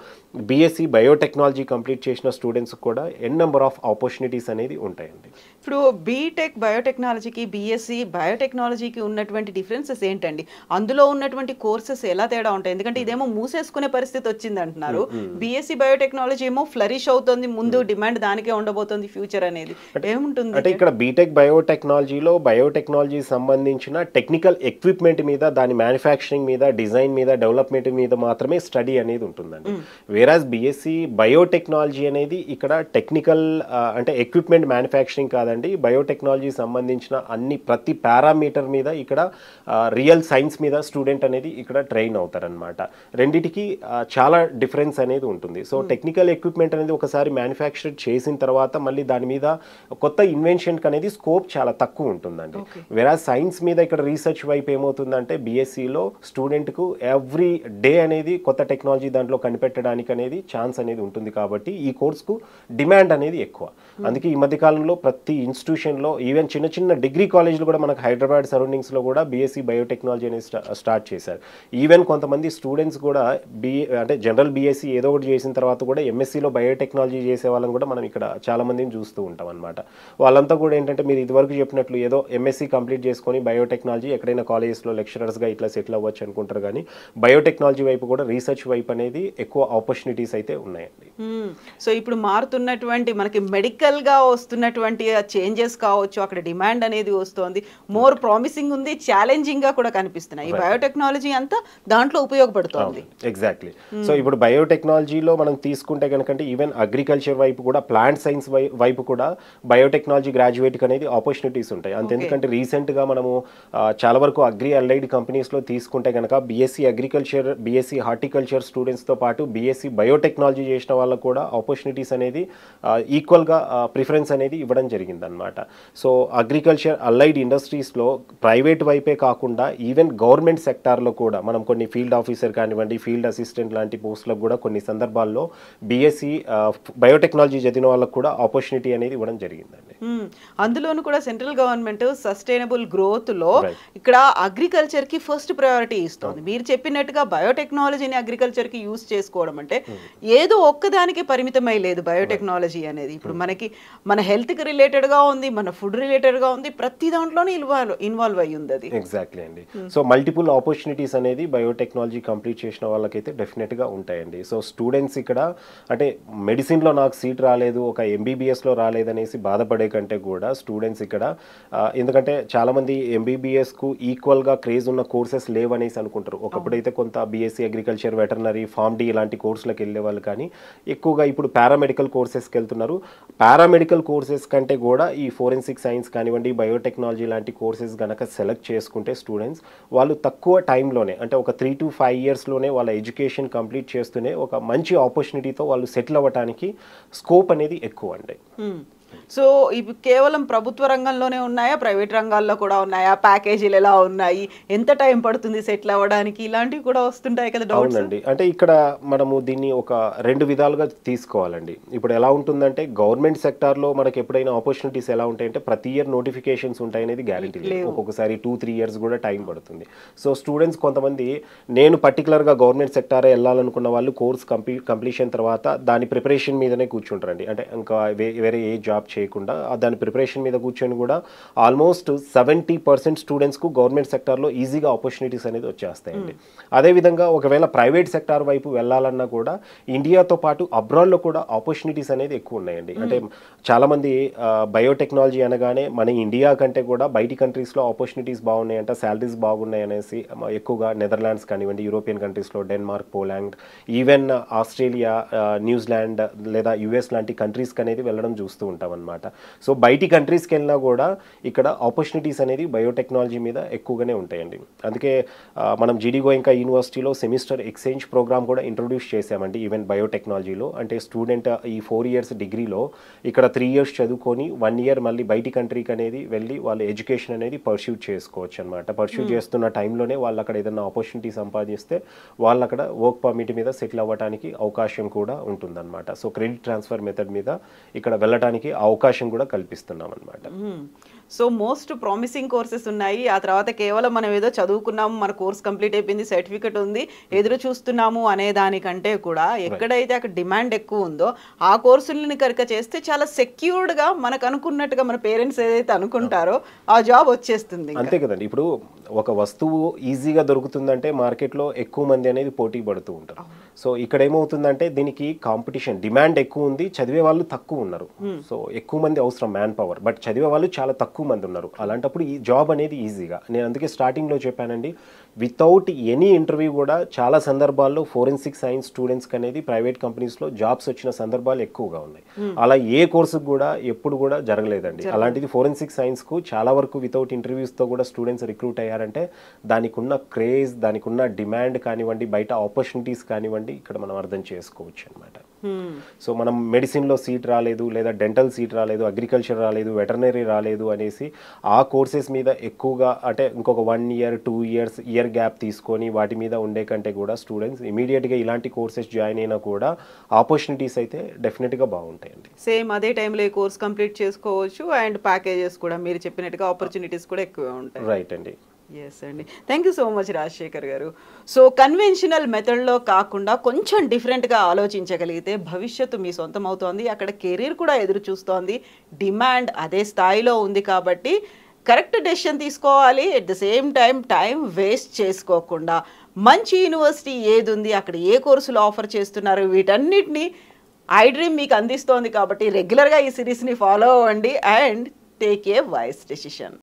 బీఎస్సీ బయోటెక్నాలజీ కంప్లీట్ చేసిన స్టూడెంట్స్ కూడా నెంబర్ ఆఫ్ ఆపర్చునిటీస్ అనేది ఉంటాయండి. ఇప్పుడు బీటెక్ బయోటెక్నాలజీకి బీఎస్సీ బయోటెక్నాలజీకి ఉన్నటువంటి డిఫరెన్సెస్ ఏంటండి? అందులో ఉన్నటువంటి కోర్సెస్ ఎలా తేడా ఉంటాయి? ఎందుకంటే ఇదేమో మూసేసుకునే పరిస్థితి వచ్చింది అంటున్నారు, బీఎస్సీ బయోటెక్నాలజీ ఏమో ఫ్లరిష్ అవుతుంది, ముందు డిమాండ్ దానికే ఉండబోతుంది ఫ్యూచర్ అనేది ఏముంటుంది? అంటే ఇక్కడ బీటెక్ బయోటెక్నాలజీలో బయోటెక్నాలజీ సంబంధించిన టెక్నికల్ ఎక్విప్మెంట్ మీద, దాని మ్యానుఫ్యాక్చరింగ్ మీద, డిజైన్ మీద, డెవలప్మెంట్ మీద మాత్రమే స్టడీ అనేది ఉంటుందండి. వేరాజ్ బీఎస్సీ బయోటెక్నాలజీ అనేది ఇక్కడ టెక్నికల్ అంటే ఎక్విప్మెంట్ మ్యానుఫ్యాక్చరింగ్ కాదండి. బయోటెక్నాలజీ సంబంధించిన ప్రతి పారామీటర్ మీద ఇక్కడ రియల్ సైన్స్ మీద స్టూడెంట్ అనేది ఇక్కడ ట్రైన్ అవుతారనమాట. రెండిటికి చాలా డిఫరెన్స్ డిఫరెన్స్ అనేది ఉంటుంది. సో టెక్నికల్ ఎక్విప్మెంట్ అనేది ఒకసారి మ్యానుఫ్యాక్చర్ చేసిన తర్వాత మళ్ళీ దాని మీద కొత్త ఇన్వెన్షన్కి అనేది స్కోప్ చాలా తక్కువ ఉంటుందండి. వేరే సైన్స్ మీద ఇక్కడ రీసెర్చ్ వైపు ఏమవుతుందంటే బీఎస్సీలో స్టూడెంట్కు ఎవ్రీ డే అనేది కొత్త టెక్నాలజీ దాంట్లో కనిపెట్టడానికి అనేది ఛాన్స్ అనేది ఉంటుంది. కాబట్టి ఈ కోర్స్కు డిమాండ్ అనేది ఎక్కువ. అందుకే ఈ మధ్యకాలంలో ప్రతి ఇన్స్టిట్యూషన్లో ఈవెన్ చిన్న చిన్న డిగ్రీ కాలేజీలు కూడా మనకు హైదరాబాద్ సరౌండింగ్స్లో కూడా బీఎస్సీ బయోటెక్నాలజీ అనేది స్టార్ట్ చేశారు. ఈవెన్ కొంతమంది స్టూడెంట్స్ కూడా అంటే జనరల్ బీఎస్సీ ఏదో ఒకటి చేసిన తర్వాత కూడా ఎంఎస్సీలో బయోటెక్నాలజీ చేసే వాళ్ళని కూడా మనం ఇక్కడ చాలా మందిని చూస్తూ ఉంటాం అనమాట. వాళ్ళంతా కూడా ఏంటంటే మీరు ఇదివరకు చెప్పినట్లు ఏదో ఎంఎస్సీ కంప్లీట్ చేసుకొని బయోటెక్నాలజీ ఎక్కడైనా కాలేజెస్లో లెక్చరర్స్గా ఇట్లా సెటిల్ అవ్వచ్చు అనుకుంటారు. కానీ బయోటెక్నాలజీ వైపు కూడా రీసెర్చ్ వైపు అనేది ఎక్కువ ఆపర్చునిటీస్ అయితే ఉన్నాయండి. సో ఇప్పుడు మారుతున్నటువంటి మనకి మెడికల్గా వస్తున్నటువంటి చేంజెస్ కావచ్చు, అక్కడ డిమాండ్ అనేది వస్తుంది, మోర్ ప్రామిసింగ్ ఉంది, ఛాలెంజింగ్గా కూడా కనిపిస్తున్నాయి. ఈ బయోటెక్నాలజీ అంతా దాంట్లో ఉపయోగపడుతుంది. ఎగ్జాక్ట్లీ. సో ఇప్పుడు బయోటెక్నాలజీలో మనం తీసుకుంటే కనుకంటే ఈవెన్ అగ్రికల్చర్ వైపు కూడా ప్లాంట్ సైన్స్ వైపు కూడా బయోటెక్నాలజీ గ్రాడ్యుయేట్కి అనేది ఆపర్చునిటీస్ ఉంటాయి. అంతెందుకంటే రీసెంట్గా మనము చాలా వరకు అగ్రి అలైడ్ కంపెనీస్లో తీసుకుంటే కనుక బీఎస్సీ అగ్రికల్చర్, బీఎస్సీ హార్టికల్చర్ స్టూడెంట్స్తో పాటు బీఎస్సీ బయోటెక్నాలజీ చేసిన వాళ్ళకు కూడా ఆపర్చునిటీస్ అనేది ఈక్వల్గా ప్రిఫరెన్స్ అనేది ఇవ్వడం జరిగిందనమాట. సో అగ్రికల్చర్ అలైడ్ ఇండస్ట్రీస్లో ప్రైవేట్ వైపే కాకుండా ఈవెన్ గవర్నమెంట్ సెక్టార్లో కూడా మనం కొన్ని ఫీల్డ్ ఆఫీసర్ కానివ్వండి, ఫీల్డ్ అసిస్టెంట్ లాంటి పోస్టులకు కూడా కొన్ని సందర్భాల్లో బీఎస్సీ బయోటెక్నాలజీ చదివిన వాళ్ళకు కూడా ఆపర్చునిటీ అనేది ఇవ్వడం జరిగిందండి. అందులోనూ కూడా సెంట్రల్ గవర్నమెంట్ సస్టైనబుల్ గ్రోత్లో ఇక్కడ అగ్రికల్చర్కి ఫస్ట్ ప్రయారిటీ ఇస్తుంది. మీరు చెప్పినట్టుగా బయోటెక్నాలజీని అగ్రికల్చర్కి యూజ్ చేసుకోవడం అంటే ఏదో ఒక్కదానికి పరిమితమై లేదు బయోటెక్నాలజీ అనేది. ఇప్పుడు మనకి మన హెల్త్కి రిలేటెడ్గా ఉంది, మన ఫుడ్ రిలేటెడ్గా ఉంది, ప్రతి దాంట్లోనే ఇన్వాల్వ్ అయ్యి ఉంది అది. ఎగ్జాక్ట్లీ అండి. సో మల్టిపుల్ ఆపర్చునిటీస్ అనేది బయోటెక్నాలజీ కంప్లీట్ చేసిన వాళ్ళకైతే డెఫినెట్గా ఉంటాయండి. సో స్టూడెంట్స్ ఇక్కడ అంటే మెడిసిన్లో నాకు సీట్ రాలేదు, ఒక ఎంబీబీఎస్లో రాలేదనేసి బాధపడే కంటే కూడా స్టూడెంట్స్ ఇక్కడ ఎందుకంటే చాలామంది ఎంబీబీఎస్కు ఈక్వల్గా క్రేజ్ ఉన్న కోర్సెస్ లేవనేసి అనుకుంటారు. ఒకప్పుడైతే కొంత BSc agriculture, veterinary, pharm D ఇలాంటి కోర్సులకు వెళ్ళే వాళ్ళు కానీ ఎక్కువగా ఇప్పుడు పారామెడికల్ కోర్సెస్కి వెళ్తున్నారు. పారామెడికల్ కోర్సెస్ కంటే కూడా ఈ ఫోరెన్సిక్ సైన్స్ కానివ్వండి, బయోటెక్నాలజీ లాంటి కోర్సెస్ కనుక సెలెక్ట్ చేసుకుంటే స్టూడెంట్స్ వాళ్ళు తక్కువ టైంలోనే అంటే ఒక 3 to 5 ఇయర్స్లోనే వాళ్ళ ఎడ్యుకేషన్ కంప్లీట్ చేస్తూనే ఒక మంచి ఆపర్చునిటీతో వాళ్ళు సెటిల్ అవ్వడానికి స్కోప్ అనేది ఎక్కువ అండి. సో ఇవి కేవలం ప్రభుత్వ రంగంలోనే ఉన్నాయా, ప్రైవేట్ రంగాల్లో కూడా ఉన్నాయా, ప్యాకేజీలు ఎలా ఉన్నాయి, ఎంత టైం పడుతుంది సెటిల్ అవ్వడానికి, ఇలాంటివి కూడా వస్తుంటాయి కదా డౌట్స్. అవునండి. అంటే ఇక్కడ మనము దీన్ని ఒక 2 విధాలుగా తీసుకోవాలండి. ఇప్పుడు ఎలా ఉంటుందంటే గవర్నమెంట్ సెక్టార్లో మనకి ఎప్పుడైనా ఆపర్చునిటీస్ ఎలా ఉంటాయంటే ప్రతి ఇయర్ నోటిఫికేషన్స్ ఉంటాయనేది గ్యారెంటీ లేదు. ఒక్కొక్కసారి 2-3 ఇయర్స్ కూడా టైం పడుతుంది. సో స్టూడెంట్స్ కొంతమంది నేను పర్టికులర్గా గవర్నమెంట్ సెక్టారే వెళ్ళాలనుకున్న వాళ్ళు కోర్స్ కంప్లీషన్ తర్వాత దాని ప్రిపరేషన్ మీదనే కూర్చుంటారండి. అంటే ఇంకా వేరే ఏ జాబ్ చేయకుండా దాని ప్రిపరేషన్ మీద కూర్చొని కూడా ఆల్మోస్ట్ 70% స్టూడెంట్స్కు గవర్నమెంట్ సెక్టార్లో ఈజీగా ఆపర్చునిటీస్ అనేది వచ్చేస్తాయండి. అదేవిధంగా ఒకవేళ ప్రైవేట్ సెక్టార్ వైపు వెళ్ళాలన్నా కూడా ఇండియాతో పాటు అబ్రాడ్లో కూడా ఆపర్చునిటీస్ అనేది ఎక్కువ ఉన్నాయండి. అంటే చాలామంది బయోటెక్నాలజీ అనగానే మన ఇండియా కంటే కూడా బయటి కంట్రీస్లో ఆపర్చునిటీస్ బాగున్నాయంట, శాలరీస్ బాగున్నాయి అనేసి ఎక్కువగా నెదర్లాండ్స్ కానివ్వండి, యూరోపియన్ కంట్రీస్లో Denmark, Poland, even Australia, New Zealand లేదా యుఎస్ లాంటి కంట్రీస్కి అనేది వెళ్ళడం చూస్తూ ఉంటాం అనమాట. సో బయటి కంట్రీస్కి వెళ్ళినా కూడా ఇక్కడ ఆపర్చునిటీస్ అనేది బయోటెక్నాలజీ మీద ఎక్కువగానే ఉంటాయండి. అందుకే మనం జీడీ గోయంకా యూనివర్సిటీలో సెమిస్టర్ ఎక్స్చేంజ్ ప్రోగ్రామ్ కూడా ఇంట్రొడ్యూస్ చేసామండి ఈవెన్ బయోటెక్నాలజీలో. అంటే స్టూడెంట్ ఈ 4 ఇయర్స్ డిగ్రీలో ఇక్కడ 3 ఇయర్స్ చదువుకొని 1 ఇయర్ మళ్ళీ బయటి కంట్రీకి అనేది వెళ్ళి వాళ్ళు ఎడ్యుకేషన్ అనేది పర్స్యూ చేసుకోవచ్చు అనమాట. పర్స్యూ చేస్తున్న టైంలోనే వాళ్ళు అక్కడ ఏదైనా ఆపర్చునిటీ సంపాదిస్తే వాళ్ళు అక్కడ వర్క్ పర్మిట్ మీద సెటిల్ అవ్వడానికి అవకాశం కూడా ఉంటుందన్నమాట. సో క్రెడిట్ ట్రాన్స్ఫర్ మెథడ్ మీద ఇక్కడ వెళ్ళడానికి అవకాశం కూడా కల్పిస్తున్నాం అనమాట. సో మోస్ట్ ప్రామిసింగ్ కోర్సెస్ ఉన్నాయి. ఆ తర్వాత కేవలం మనం ఏదో చదువుకున్నాము, మన కోర్స్ కంప్లీట్ అయిపోయింది, సర్టిఫికెట్ ఉంది, ఎదురు చూస్తున్నాము అనే దానికంటే కూడా ఎక్కడైతే అక్కడ డిమాండ్ ఎక్కువ ఉందో ఆ కోర్సులని కనుక చేస్తే చాలా సెక్యూర్డ్గా మనకు అనుకున్నట్టుగా మన పేరెంట్స్ ఏదైతే అనుకుంటారో ఆ జాబ్ వచ్చేస్తుంది. అంతే కదండి. ఇప్పుడు ఒక వస్తువు ఈజీగా దొరుకుతుందంటే మార్కెట్లో ఎక్కువ మంది అనేది పోటీ పడుతూ ఉంటారు. సో ఇక్కడ ఏమవుతుందంటే దీనికి కాంపిటీషన్, డిమాండ్ ఎక్కువ ఉంది, చదివే వాళ్ళు తక్కువ ఉన్నారు. సో ఎక్కువ మంది అవసరం మ్యాన్ పవర్, బట్ చదివే వాళ్ళు చాలా తక్కువ ఎక్కువ మంది ఉన్నారు. అలాంటప్పుడు ఈ జాబ్ అనేది ఈజీగా, నేను అందుకే స్టార్టింగ్లో చెప్పానండి, వితౌట్ ఎనీ ఇంటర్వ్యూ కూడా చాలా సందర్భాల్లో ఫోరెన్సిక్ సైన్స్ స్టూడెంట్స్కి అనేది ప్రైవేట్ కంపెనీస్లో జాబ్స్ వచ్చిన సందర్భాలు ఎక్కువగా ఉన్నాయి. అలా ఏ కోర్సుకు కూడా ఎప్పుడు కూడా జరగలేదండి. అలాంటిది ఫోరెన్సిక్ సైన్స్కు చాలా వరకు వితౌట్ ఇంటర్వ్యూస్తో కూడా స్టూడెంట్స్ రిక్రూట్ అయ్యారంటే దానికి ఉన్న క్రేజ్, దానికి ఉన్న డిమాండ్ కానివ్వండి, బయట ఆపర్చునిటీస్ కానివ్వండి, ఇక్కడ మనం అర్థం చేసుకోవచ్చు అనమాట. సో మనం మెడిసిన్లో సీట్ రాలేదు, లేదా డెంటల్ సీట్ రాలేదు, అగ్రికల్చర్ రాలేదు, వెటర్నరీ రాలేదు అనేసి ఆ కోర్సెస్ మీద ఎక్కువగా, అంటే ఇంకొక 1 year 2 years ఇయర్ గ్యాప్ తీసుకొని వాటి మీద ఉండే కంటే కూడా స్టూడెంట్స్ ఇమీడియట్గా ఇలాంటి కోర్సెస్ జాయిన్ అయినా కూడా ఆపర్చునిటీస్ అయితే డెఫినెట్గా బాగుంటాయండి. సేమ్ అదే టైంలో ఈ కోర్స్ కంప్లీట్ చేసుకోవచ్చు అండ్ ప్యాకేజెస్ కూడా మీరు చెప్పినట్టుగా ఆపర్చునిటీస్ కూడా ఎక్కువ ఉంటాయి. రైట్ అండి. ఎస్ అండి, thank you so much Rajasekhar garu. So conventional మెథడ్లో కాకుండా కొంచెం డిఫరెంట్గా ఆలోచించగలిగితే భవిష్యత్తు మీ సొంతం అవుతోంది, అక్కడ కెరీర్ కూడా ఎదురు చూస్తోంది, డిమాండ్ అదే స్థాయిలో ఉంది. కాబట్టి కరెక్ట్ డెసిషన్ తీసుకోవాలి, at the same time waste చేసుకోకుండా మంచి యూనివర్సిటీ ఏది ఉంది, అక్కడ ఏ కోర్సులు ఆఫర్ చేస్తున్నారు, వీటన్నిటిని iDream మీకు అందిస్తోంది. కాబట్టి రెగ్యులర్గా ఈ సిరీస్ని ఫాలో అవ్వండి and take a wise decision.